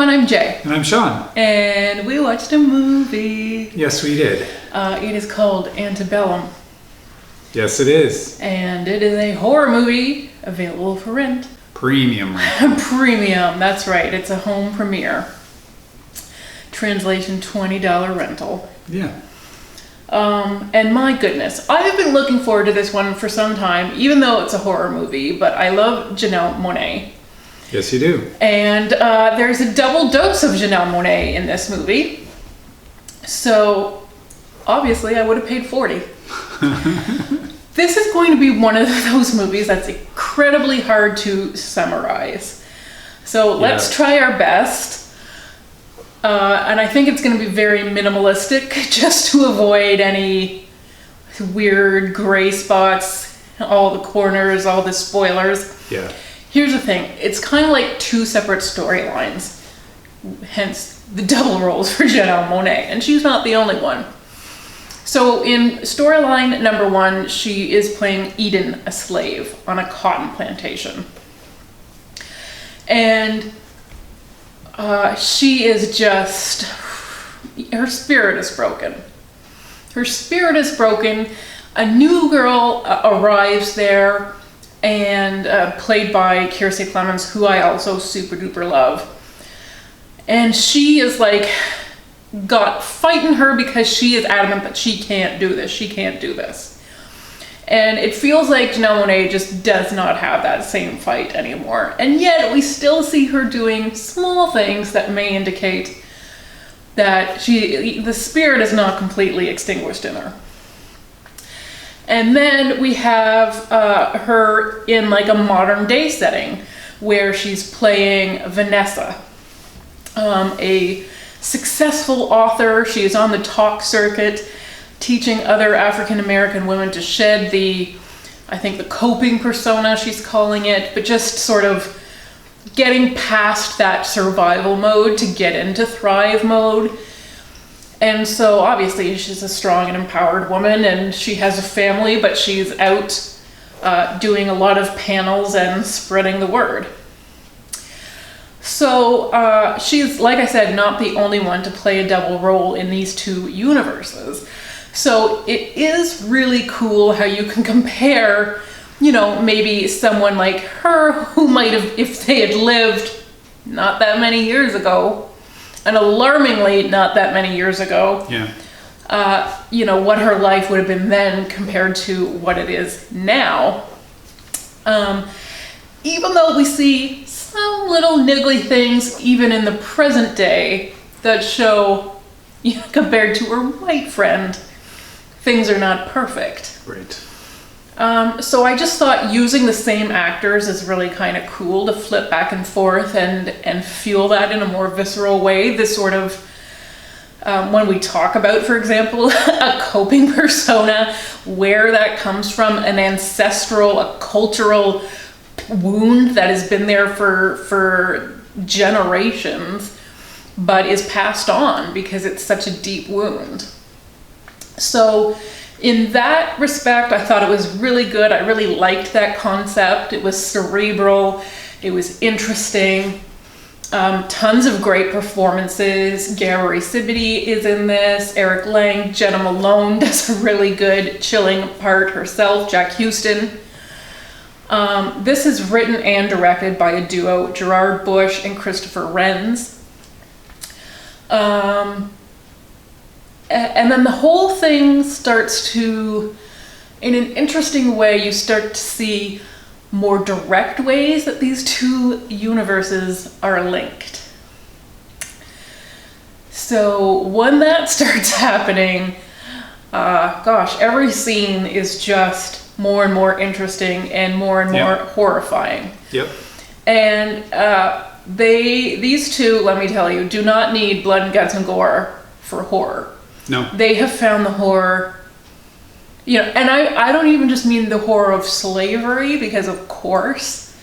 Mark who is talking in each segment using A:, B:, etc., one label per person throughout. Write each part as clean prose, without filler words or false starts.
A: everyone, I'm Jay.
B: And I'm Sean.
A: And we watched a movie.
B: Yes, we did.
A: It is called Antebellum.
B: Yes, it is.
A: And it is a horror movie available for rent.
B: Premium rent.
A: Premium, that's right. It's a home premiere. Translation $20 rental.
B: Yeah.
A: And my goodness, I have been looking forward to this one for some time, even though it's a horror movie, but I love Janelle Monae.
B: Yes, you do.
A: And there's a double dose of Janelle Monae in this movie. So, obviously, I would have paid $40. This is going to be one of those movies that's incredibly hard to summarize. So, let's try our best. And I think it's going to be very minimalistic, just to avoid any weird gray spots, all the corners, all the spoilers.
B: Yeah.
A: Here's the thing, it's kind of like two separate storylines, hence the double roles for Janelle Monae, and she's not the only one. So in storyline number one, she is playing Eden, a slave on a cotton plantation. And she is just, her spirit is broken. Her spirit is broken. A new girl arrives there, and played by Kiersey, Clemmons, who I also super duper love. And she is like, got fighting her because she is adamant that she can't do this, she can't do this. And it feels like Janelle Monae just does not have that same fight anymore. And yet we still see her doing small things that may indicate that the spirit is not completely extinguished in her. And then we have her in like a modern day setting where she's playing Vanessa, a successful author. She is on the talk circuit, teaching other African American women to shed the coping persona, she's calling it, but just sort of getting past that survival mode to get into thrive mode. And so obviously she's a strong and empowered woman, and she has a family, but she's out doing a lot of panels and spreading the word. So she's, like I said, not the only one to play a double role in these two universes. So it is really cool how you can compare, maybe someone like her who might have, if they had lived not that many years ago, and alarmingly not that many years ago, what her life would have been then compared to what it is now. Even though we see some little niggly things even in the present day that show, compared to her white friend, things are not perfect.
B: Right.
A: So I just thought using the same actors is really kind of cool to flip back and forth and feel that in a more visceral way. This sort of, when we talk about, for example, a coping persona, where that comes from, an ancestral, a cultural wound that has been there for generations, but is passed on because it's such a deep wound. So in that respect, I thought it was really good. I really liked that concept. It was cerebral. It was interesting. Tons of great performances. Gabourey is in this. Eric Lange. Jena Malone does a really good chilling part herself. Jack Huston. This is written and directed by a duo, Gerard and Christopher Renz. And then the whole thing starts to, in an interesting way, you start to see more direct ways that these two universes are linked. So when that starts happening, every scene is just more and more interesting and more horrifying.
B: Yep.
A: And these two, let me tell you, do not need blood and guts and gore for horror.
B: No.
A: They have found the horror, and I don't even just mean the horror of slavery, because of course,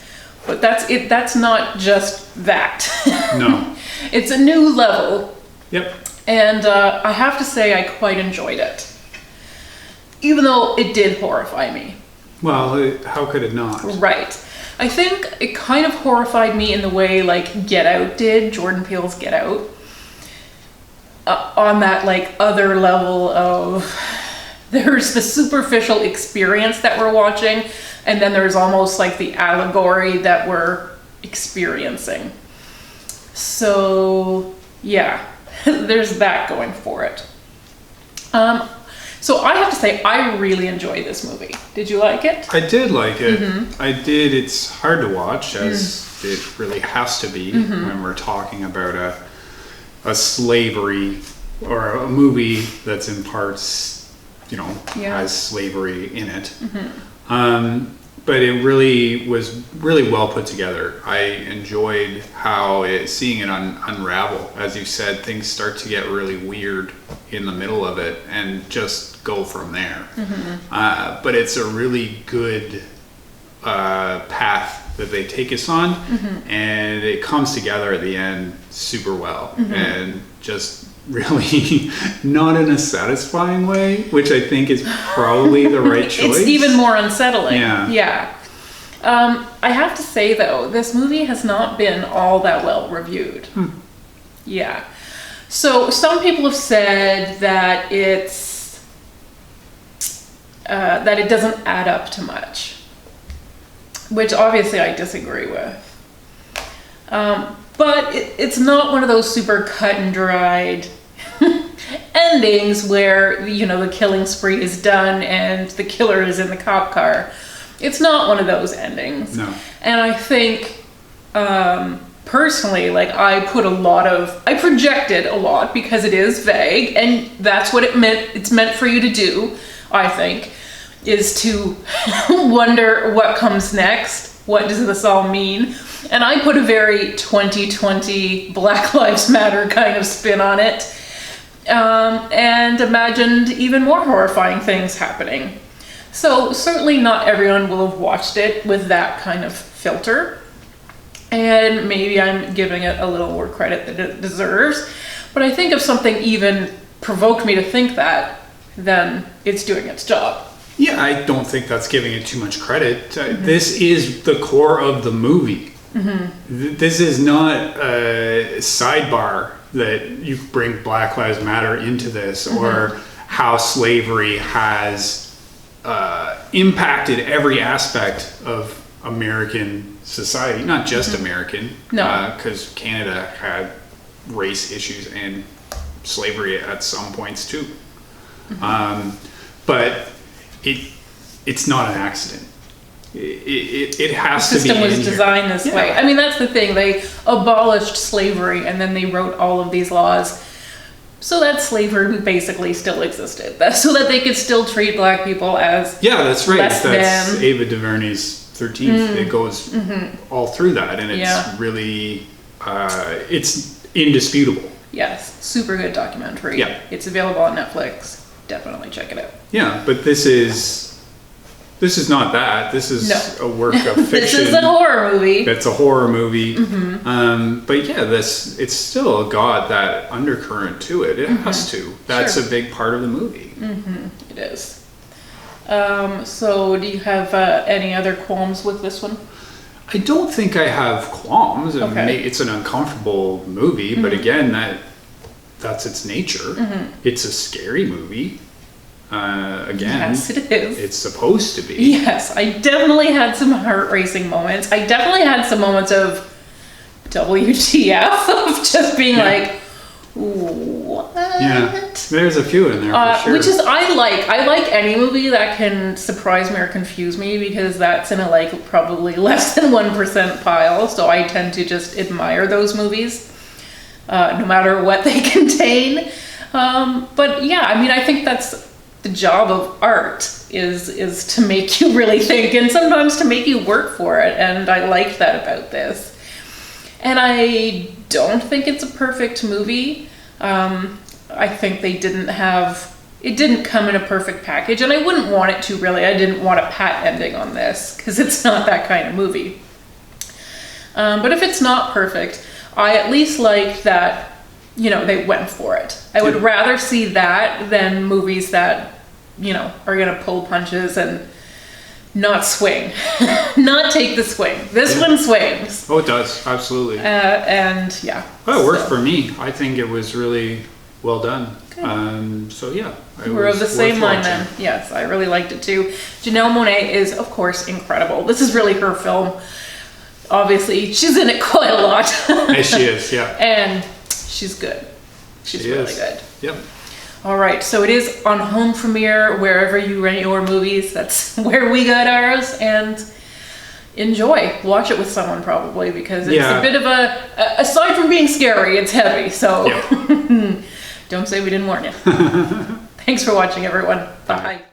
A: but that's not just that.
B: No.
A: It's a new level.
B: Yep.
A: And I have to say I quite enjoyed it, even though it did horrify me.
B: Well, how could it not?
A: Right. I think it kind of horrified me in the way like Get Out did, Jordan Peele's Get Out. On that like other level of, there's the superficial experience that we're watching, and then there's almost like the allegory that we're experiencing. So yeah, there's that going for it. So I have to say, I really enjoyed this movie. Did you like it?
B: I did like it. I did. It's hard to watch, as it really has to be when we're talking about a slavery, or a movie that's in parts, has slavery in it. But it really was really well put together. I enjoyed how seeing it unravel. As you said, things start to get really weird in the middle of it and just go from there. But it's a really good path that they take us on, and it comes together at the end super well, and just really not in a satisfying way, which I think is probably the right choice.
A: It's even more unsettling.
B: Yeah.
A: I have to say though, this movie has not been all that well reviewed. Yeah. So some people have said that it doesn't add up to much, which obviously I disagree with. But it's not one of those super cut and dried endings where, the killing spree is done and the killer is in the cop car. It's not one of those endings.
B: No.
A: And I think, personally, like I projected a lot because it is vague, and that's what it's meant for you to do, I think, is to wonder what comes next. What does this all mean? And I put a very 2020 Black Lives Matter kind of spin on it, and imagined even more horrifying things happening. So certainly not everyone will have watched it with that kind of filter, and maybe I'm giving it a little more credit than it deserves, but I think if something even provoked me to think that, then it's doing its job.
B: Yeah, I don't think that's giving it too much credit. This is the core of the movie. This is not a sidebar that you bring Black Lives Matter into this, or how slavery has impacted every aspect of American society, not just American, because Canada had race issues and slavery at some points too. But it's not an accident. It has to be. The system was designed
A: this way. I mean, that's the thing. They abolished slavery and then they wrote all of these laws so that slavery basically still existed. So that they could still treat black people as
B: that's right.
A: That's
B: than. Ava DuVernay's 13th. It goes all through that, and it's really it's indisputable.
A: Yes, super good documentary.
B: Yeah,
A: it's available on Netflix. Definitely check it out.
B: Yeah, but this is not that. This is a work of fiction.
A: This is a horror movie.
B: It's a horror movie. But yeah, it's still got that undercurrent to it. It has to. That's a big part of the movie.
A: It is. So do you have any other qualms with this one?
B: I don't think I have qualms.
A: Okay.
B: It's an uncomfortable movie, but again, that's its nature. It's a scary movie. Again,
A: yes, it is.
B: It's supposed to be.
A: Yes, I definitely had some heart-racing moments. I definitely had some moments of WTF, of just being like, what?
B: Yeah, there's a few in there for sure.
A: Which is, I like any movie that can surprise me or confuse me, because that's in a probably less than 1% pile. So I tend to just admire those movies, no matter what they contain. But yeah, I mean, I think that's the job of art, is to make you really think, and sometimes to make you work for it. And I liked that about this. And I don't think it's a perfect movie. I think it didn't come in a perfect package, and I wouldn't want it to really. I didn't want a pat ending on this, because it's not that kind of movie. But if it's not perfect, I at least like that, they went for it. I would rather see that than movies that, are going to pull punches and not swing, not take the swing. This one swings.
B: Oh, it does. Absolutely.
A: And yeah.
B: Well, it worked for me. I think it was really well done. So yeah.
A: We're of the same mind then. Yes, I really liked it too. Janelle Monae is, of course, incredible. This is really her film. Obviously, she's in it quite a lot.
B: Yes, she is, yeah.
A: And she's good. She's really good.
B: Yep.
A: All right, so it is on home premiere, wherever you rent your movies. That's where we got ours. And enjoy. Watch it with someone probably, because it's a bit of aside from being scary, it's heavy. So don't say we didn't warn you. Thanks for watching, everyone. Bye.